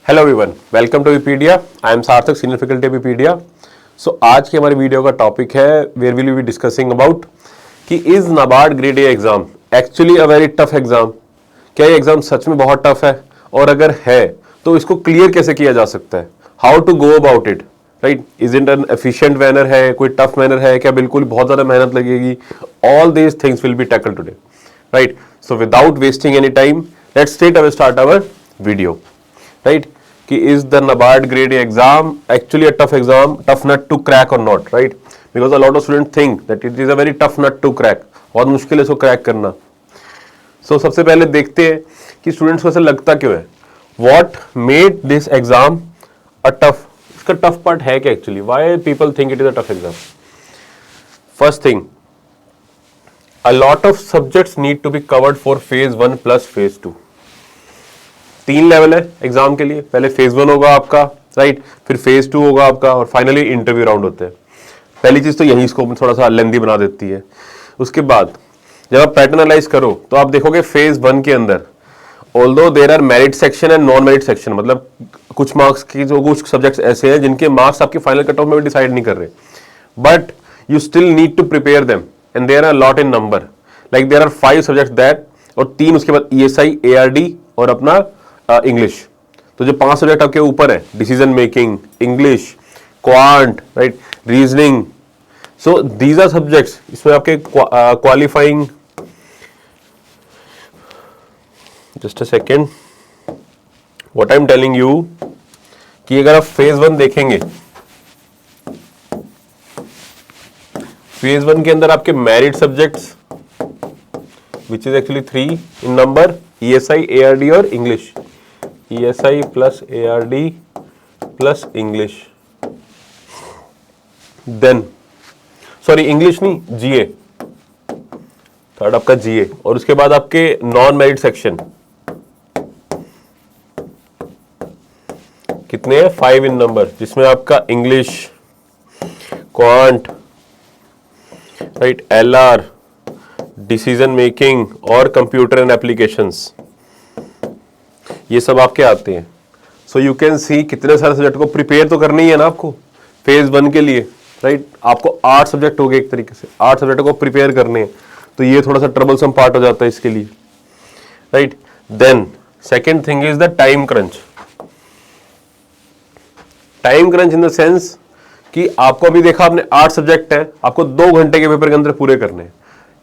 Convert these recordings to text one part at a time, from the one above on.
Hello everyone, welcome to Abhipedia. I am Sarthak, senior faculty Abhipedia. So आज की हमारी वीडियो का टॉपिक है we're will be discussing about कि is NABARD grade A exam actually a very tough exam. क्या ये exam सच में बहुत टफ है, और अगर है तो इसको क्लियर कैसे किया जा सकता है, how to go about it, right. Is it an efficient manner है, कोई टफ मैनर है, क्या बिल्कुल बहुत ज्यादा मेहनत लगेगी। All these things will be tackle today, right. So without wasting any time let's start our video, right. कि is the NABARD grade A exam actually a tough exam, tough nut to crack or not, right? Because a lot of students think that it is a very tough nut to crack, बहुत मुश्किल है इसको crack करना। So सबसे पहले देखते हैं कि स्टूडेंट्स को ऐसा लगता क्यों है। What made this exam a tough? इसका टफ पार्ट है क्या actually? Why people think it is a tough exam? First thing, a lot of subjects need to be covered for phase 1 plus phase 2. 3 level है exam के लिए। पहले phase 1 होगा आपका, right, फिर फेज 2 होगा आपका, और फाइनली इंटरव्यू राउंड होते हैं। पहली चीज तो यही इसको थोड़ा सा लेंदी बना देती है। उसके बाद जब आप पैटर्न एनालाइज करो तो आप देखोगे फेज 1 के अंदर although there are merit section and non merit section, मतलब कुछ मार्क्स की जो कुछ सब्जेक्ट्स ऐसे हैं जिनके मार्क्स आपके फाइनल कट ऑफ में भी डिसाइड नहीं कर रहे, but you still need to prepare them and there are lot in number. Like there are 5 subjects that, और 3 उसके बाद ESI, ARD और अपना इंग्लिश। तो जो 5 सब्जेक्ट आपके ऊपर है, decision making, English, quant, right, reasoning, so these are subjects. इसमें आपके qualifying, just a second, what I am telling you कि अगर आप फेज 1 देखेंगे, फेज 1 के अंदर आपके merit subjects which is actually 3 in number, ESI, ARD और English. ESI plus ARD plus English, then sorry English नहीं, GA, थर्ड आपका GA, और उसके बाद आपके नॉन मेरिट सेक्शन कितने हैं? 5 इन नंबर, जिसमें आपका English, quant, right, LR, decision making और कंप्यूटर एंड एप्लीकेशंस, ये सब आपके आते हैं। सो यू कैन सी कितने सारे सब्जेक्ट को प्रिपेयर तो करना ही है ना आपको फेज 1 के लिए, राइट। आपको 8 सब्जेक्ट हो गए, एक तरीके से 8 सब्जेक्ट को प्रिपेयर करने हैं, तो ये थोड़ा सा ट्रबलसम पार्ट हो जाता है इसके लिए, right. Then second thing is the time crunch. Time crunch in the sense कि आपको अभी देखा आपने 8 सब्जेक्ट है, आपको 2 घंटे के पेपर के अंदर पूरे करने हैं।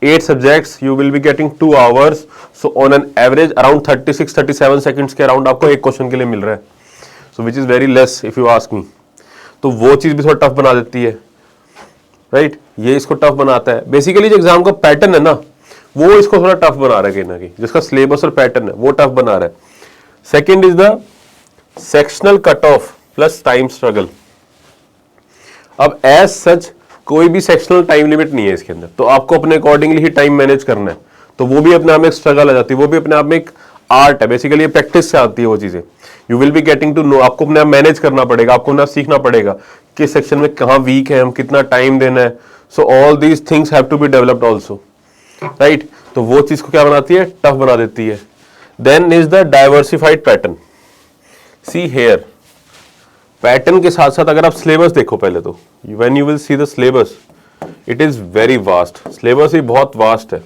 8 subjects you will be getting 2 hours, so on an average around 36-37 seconds के अराउंड आपको एक क्वेश्चन के लिए मिल रहा है, so which is very less if you ask me। तो वो चीज भी थोड़ा टफ बना देती है, राइट, ये इसको टफ बनाता है। बेसिकली जो एग्जाम का पैटर्न है ना, वो इसको थोड़ा टफ बना रहा है कहीं ना कहीं, जिसका सिलेबस और पैटर्न है वो टफ बना रहा है। Second is the sectional cut off plus time struggle. अब एज सच कोई भी सेक्शनल टाइम लिमिट नहीं है इसके अंदर, तो आपको अपने अकॉर्डिंगली ही टाइम मैनेज करना है। तो वो भी अपने आप में एक स्ट्रगल आ जाती है, वो भी अपने आप में एक आर्ट है। बेसिकली प्रैक्टिस से आती है वो चीजें। You will be getting to know, आपको अपने आप मैनेज करना पड़ेगा, आपको अपने आप सीखना पड़ेगा किस सेक्शन में कहाँ वीक है, हम कितना टाइम देना है। So all these things have to be developed also, right. तो वो चीज को क्या बनाती है? टफ बना देती है। Then is the diversified pattern. See here, pattern के साथ साथ अगर आप सिलेबस देखो पहले तो, when you will see the syllabus, it is very vast. Syllabus ही बहुत वास्ट है।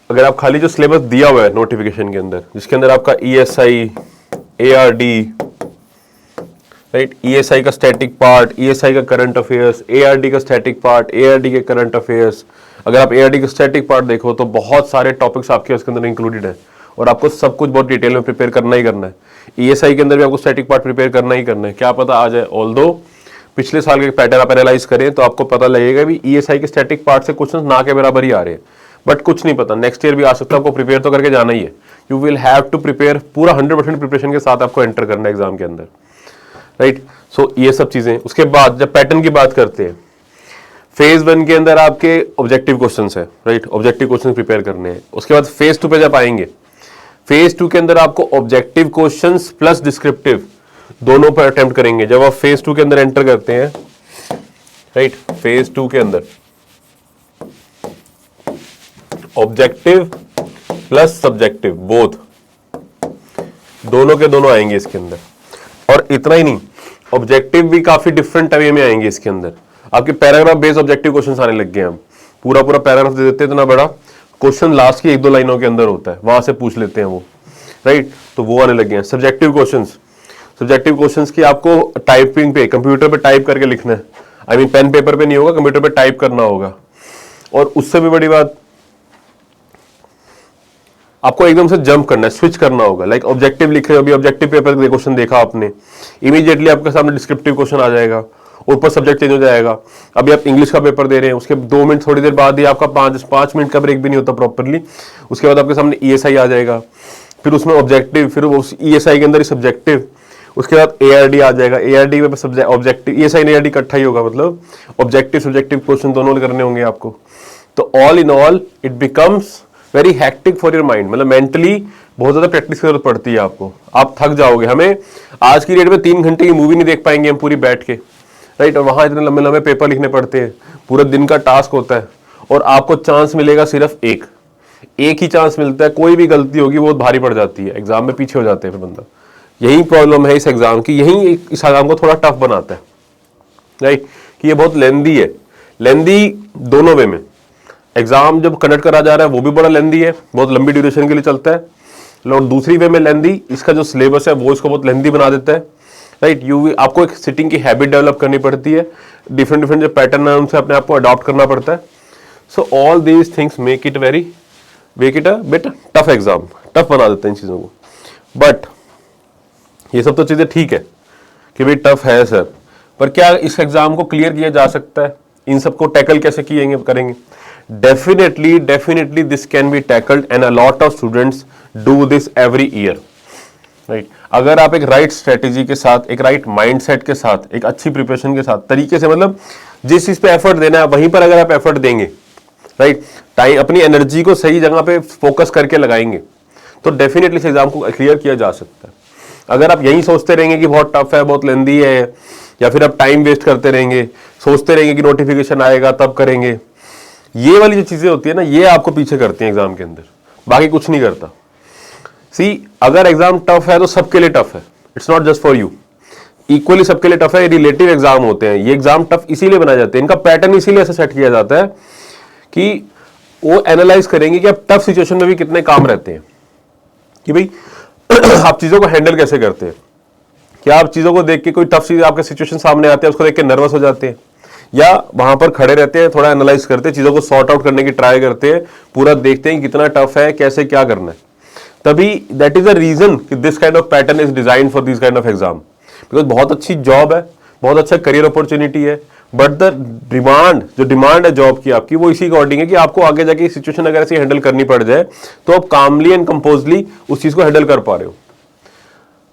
अगर आप खाली जो सिलेबस दिया हुआ है नोटिफिकेशन के अंदर, जिसके अंदर आपका ESI, ARD, राइट, ESI का स्टैटिक पार्ट, ESI का करंट अफेयर्स, ARD का स्टैटिक पार्ट, ARD के करंट अफेयर्स। अगर आप ARD का स्टैटिक पार्ट देखो तो बहुत सारे टॉपिक्स आपके उसके अंदर इंक्लूडेड है, और आपको सब कुछ बहुत डिटेल में प्रिपेयर करना ही करना है। ESI के अंदर भी आपको स्टैटिक पार्ट प्रिपेयर करना ही करना है। क्या पता आ जाए, ऑल्दो पिछले साल के पैटर्न आप एनालाइज करें तो आपको पता लगेगा भी ESI के स्टैटिक पार्ट से क्वेश्चन ना के बराबर ही आ रहे हैं, बट कुछ नहीं पता, नेक्स्ट ईयर भी आ सकता है। आपको प्रिपेयर तो करके जाना ही है। You will have to prepare, पूरा 100% प्रिपरेशन के साथ आपको एंटर करना है एग्जाम के अंदर, राइट। सो ये सब चीजें। उसके बाद जब पैटर्न की बात करते हैं, फेज 1 के अंदर आपके ऑब्जेक्टिव क्वेश्चन है, राइट, ऑब्जेक्टिव क्वेश्चन प्रिपेयर करने हैं। उसके बाद फेज 2 पे जब आएंगे, फेज 2 के अंदर आपको ऑब्जेक्टिव क्वेश्चंस प्लस डिस्क्रिप्टिव दोनों पर अटेम्प्ट करेंगे। जब आप फेज 2 के अंदर एंटर करते हैं, राइट, फेज 2 के अंदर ऑब्जेक्टिव प्लस सब्जेक्टिव बोथ, दोनों के दोनों आएंगे इसके अंदर। और इतना ही नहीं, ऑब्जेक्टिव भी काफी डिफरेंट वे में आएंगे इसके अंदर। आपके पैराग्राफ बेस्ड ऑब्जेक्टिव क्वेश्चन आने लग गए हैं। हम पूरा पूरा पैराग्राफ दे देते हैं, इतना बड़ा क्वेश्चन लास्ट की 1-2 लाइनों के अंदर होता है, वहां से पूछ लेते हैं वो, राइट। तो वो आने लगे हैं। सब्जेक्टिव क्वेश्चंस की आपको टाइपिंग पे, कंप्यूटर पे टाइप करके लिखना है। आई मीन पेन पेपर पे नहीं होगा, कंप्यूटर पे टाइप करना होगा। और उससे भी बड़ी बात, आपको एकदम से जंप करना है, स्विच करना होगा। लाइक ऑब्जेक्टिव लिख रहे हो, अभी ऑब्जेक्टिव पेपर का क्वेश्चन देखा आपने, इमीडिएटली आपके सामने डिस्क्रिप्टिव क्वेश्चन आ जाएगा, ऊपर सब्जेक्ट चेंज हो जाएगा। अभी आप इंग्लिश का पेपर दे रहे हैं, उसके 2 मिनट थोड़ी देर बाद ही आपका 5 मिनट का ब्रेक भी नहीं होता प्रॉपरली, उसके बाद आपके सामने ESI आ जाएगा, फिर उसमें ऑब्जेक्टिव, फिर उस ESI के अंदर ही सब्जेक्टिव, उसके बाद ARD आ जाएगा। ARD में सब्जेक्ट ऑब्जेक्टिव, ESI और ARD इकट्ठा ही होगा, मतलब ऑब्जेक्टिव सब्जेक्टिव क्वेश्चन दोनों करने होंगे आपको। तो all in all it becomes very hectic for your mind, मतलब मेंटली बहुत ज्यादा प्रैक्टिस की जरूरत पड़ती है आपको, आप थक जाओगे। हमें आज की डेट में 3 घंटे की मूवी नहीं देख पाएंगे हम पूरी बैठ के, राइट। और वहां इतने लंबे लंबे पेपर लिखने पड़ते हैं, पूरा दिन का टास्क होता है, और आपको चांस मिलेगा सिर्फ एक ही चांस मिलता है। कोई भी गलती होगी वो भारी पड़ जाती है, एग्जाम में पीछे हो जाते हैं फिर बंदा। यही प्रॉब्लम है इस एग्जाम की, यही इस एग्जाम को थोड़ा टफ बनाता है, राइट। कि ये बहुत लेंदी है, लेंदी दोनों वे में। एग्जाम जब कंडक्ट करा जा रहा है वो भी बड़ा लेंदी है, बहुत लंबी ड्यूरेशन के लिए चलता है, और दूसरी वे में लेंदी, इसका जो सिलेबस है वो इसको बहुत लेंदी बना देता है, राइट। आपको एक सिटिंग की हैबिट डेवलप करनी पड़ती है, डिफरेंट जो पैटर्न है उनसे अपने आप को अडॉप्ट करना पड़ता है। So all these things make it a bit tough exam, tough बना देते हैं इन चीज़ों को। बट ये सब तो चीज़ें ठीक है कि भाई टफ है सर, पर क्या इस एग्जाम को क्लियर किया जा सकता है? इन सबको टैकल कैसे करेंगे? Definitely this can be tackled and a lot of students do this every year, right? अगर आप एक राइट स्ट्रेटेजी के साथ, एक राइट माइंडसेट के साथ, एक अच्छी प्रिपरेशन के साथ, तरीके से, मतलब जिस चीज पे एफर्ट देना है वहीं पर अगर आप एफर्ट देंगे, राइट, टाइम अपनी एनर्जी को सही जगह पे फोकस करके लगाएंगे, तो डेफिनेटली इस एग्जाम को क्लियर किया जा सकता है। अगर आप यही सोचते रहेंगे कि बहुत टफ है, बहुत लेंदी है, या फिर आप टाइम वेस्ट करते रहेंगे, सोचते रहेंगे कि नोटिफिकेशन आएगा तब करेंगे, ये वाली जो चीजें होती है ना, ये आपको पीछे करती हैं एग्जाम के अंदर, बाकी कुछ नहीं करता। अगर एग्जाम टफ है तो सबके लिए टफ है, it's not just for you, equally सबके लिए टफ है। रिलेटिव एग्जाम होते हैं, ये एग्जाम टफ इसीलिए बनाए जाते हैं, इनका पैटर्न इसीलिए ऐसा सेट किया जाता है कि वो एनालाइज करेंगे कि आप टफ सिचुएशन में भी कितने काम रहते हैं, कि भाई आप चीजों को हैंडल कैसे करते हैं। क्या आप चीजों को देख के, कोई टफ चीज आपके सिचुएशन सामने आते हैं उसको देख के नर्वस हो जाते हैं, या वहां पर खड़े रहते हैं, थोड़ा एनालाइज करते हैं, चीजों को सॉर्ट आउट करने की ट्राई करते हैं, पूरा देखते हैं कितना टफ है, कैसे क्या करना है। तभी दैट इज द रीजन कि this kind of pattern is design for this kind of exam, because बहुत अच्छी जॉब है, बहुत अच्छा करियर अपॉर्चुनिटी है, बट द डिमांड है जॉब की आपकी, वो इसी अकॉर्डिंग है कि आपको आगे जाके सिचुएशन अगर ऐसी हैंडल करनी पड़ जाए तो आप कामली एंड कंपोजली उस चीज को हैंडल कर पा रहे हो।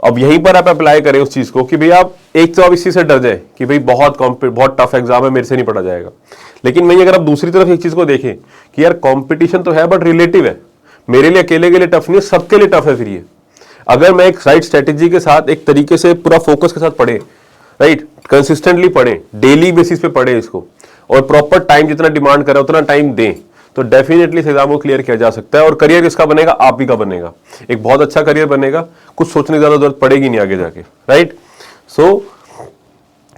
अब यहीं पर आप अप्लाई करें उस चीज को कि भाई आप एक तो आप इसी से डर जाए कि भाई बहुत टफ एग्जाम है, मेरे से नहीं पढ़ा जाएगा। लेकिन वहीं अगर आप दूसरी तरफ एक चीज को देखें कि यार कंपटीशन तो है बट रिलेटिव है, मेरे लिए अकेले के लिए टफ नहीं है, सबके लिए टफ है। फिर ये अगर मैं एक राइट स्ट्रेटेजी के साथ, एक तरीके से पूरा फोकस के साथ पढ़े, राइट, कंसिस्टेंटली पढ़े, डेली बेसिस पे पढ़े इसको, और प्रॉपर टाइम जितना डिमांड करे उतना टाइम दें, तो डेफिनेटली इस एग्जाम को क्लियर किया जा सकता है। और करियर किसका बनेगा? आप ही का बनेगा, एक बहुत अच्छा करियर बनेगा, कुछ सोचने की ज्यादा जरूरत पड़ेगी नहीं आगे जाके, right. So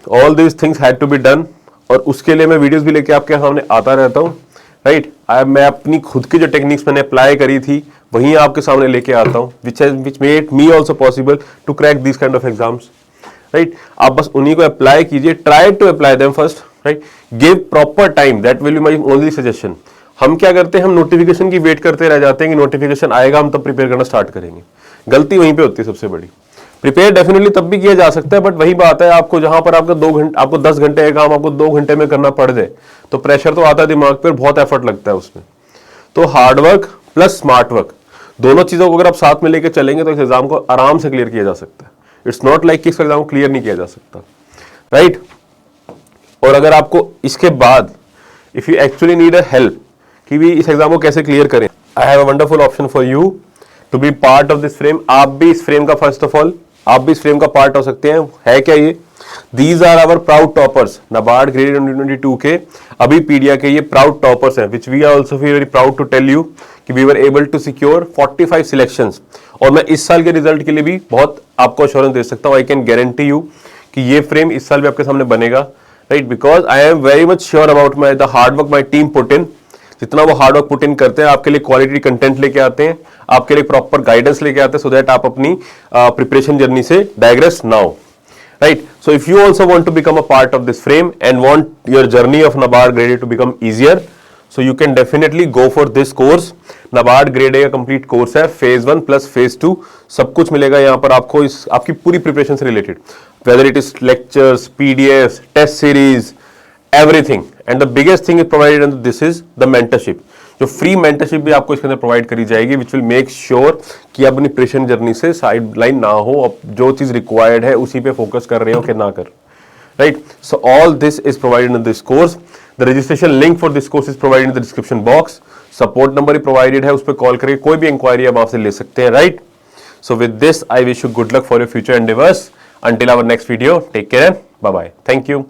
all these things had to be done, और उसके लिए मैं वीडियोस भी लेके आपके सामने आता रहता हूँ, राइट। मैं अपनी खुद की जो टेक्निक्स मैंने अप्लाई करी थी वही आपके सामने लेके आता हूँ, which made me also possible to crack this kind of exams, right. आप बस उन्हीं को अप्लाई कीजिए, try to apply them first, right, give proper time, that will be my only suggestion. हम क्या करते हैं, हम नोटिफिकेशन की वेट करते रह जाते हैं कि नोटिफिकेशन आएगा हम तब प्रिपेयर करना स्टार्ट करेंगे। गलती वहीं पे होती है सबसे बड़ी। प्रिपेयर डेफिनेटली तब भी किया जा सकता है, बट वही बात है, आपको जहां पर आपका 2 घंटे, आपको 10 घंटे का काम आपको 2 घंटे में करना पड़ जाए तो प्रेशर तो आता है दिमाग पर, बहुत एफर्ट लगता है उसमें। तो हार्डवर्क प्लस स्मार्ट वर्क, दोनों चीजों को अगर आप साथ में लेकर चलेंगे तो इस एग्जाम को आराम से क्लियर किया जा सकता है। इट्स नॉट लाइक कि इस एग्जाम को क्लियर नहीं किया जा सकता, राइट। और अगर आपको इसके बाद if you actually need a help कि भी इस एग्जाम को कैसे क्लियर करें, I have a wonderful option for you to be part of this frame. आप भी इस फ्रेम का, फर्स्ट ऑफ ऑल आप भी इस फ्रेम का पार्ट हो सकते हैं। है क्या ये? These are our proud toppers, NABARD grade 2022 के अभी पीडिया के ये प्राउड टॉपर्स हैं, which we are also very proud to tell you कि we were able to secure 45 selections और मैं इस साल के रिजल्ट के लिए भी बहुत आपको अश्योरेंस दे सकता हूं। आई कैन गारंटी यू कि ये फ्रेम इस साल भी आपके सामने बनेगा, right, because I am very much sure about my the hard work my team put in. जितना वो हार्ड वर्क पुट इन करते हैं, आपके लिए क्वालिटी कंटेंट लेके आते हैं, आपके लिए प्रॉपर गाइडेंस लेके आते हैं, सो दैट आप अपनी प्रिपरेशन जर्नी से डाइग्रेस ना हो, right? So if you also want to become a part of this frame and want your journey of NABARD grade A to become easier, so you can definitely go for this course. NABARD grade A का complete course है, phase 1 plus phase 2 सब कुछ मिलेगा यहाँ पर आपको, इस आपकी पूरी प्रिपरेशन से related, whether it is lectures, PDFs, test series, everything. And the biggest thing is provided, and this is the mentorship. जो फ्री मेंटरशिप भी आपको इसके अंदर प्रोवाइड करी जाएगी, विच विल मेक श्योर कि आप अपनी प्रिपरेशन जर्नी से साइड लाइन ना हो, अब जो चीज रिक्वायर्ड है उसी पे फोकस कर रहे हो कि ना कर, right? So all this is provided in this course. The registration link for this course is provided in the description box. Support number he provided है, उस पर कॉल करके कोई भी इंक्वायरी आप आपसे ले सकते हैं, right? So with this I wish you good luck for your future endeavours. Until our next video, take care and bye bye. Thank you.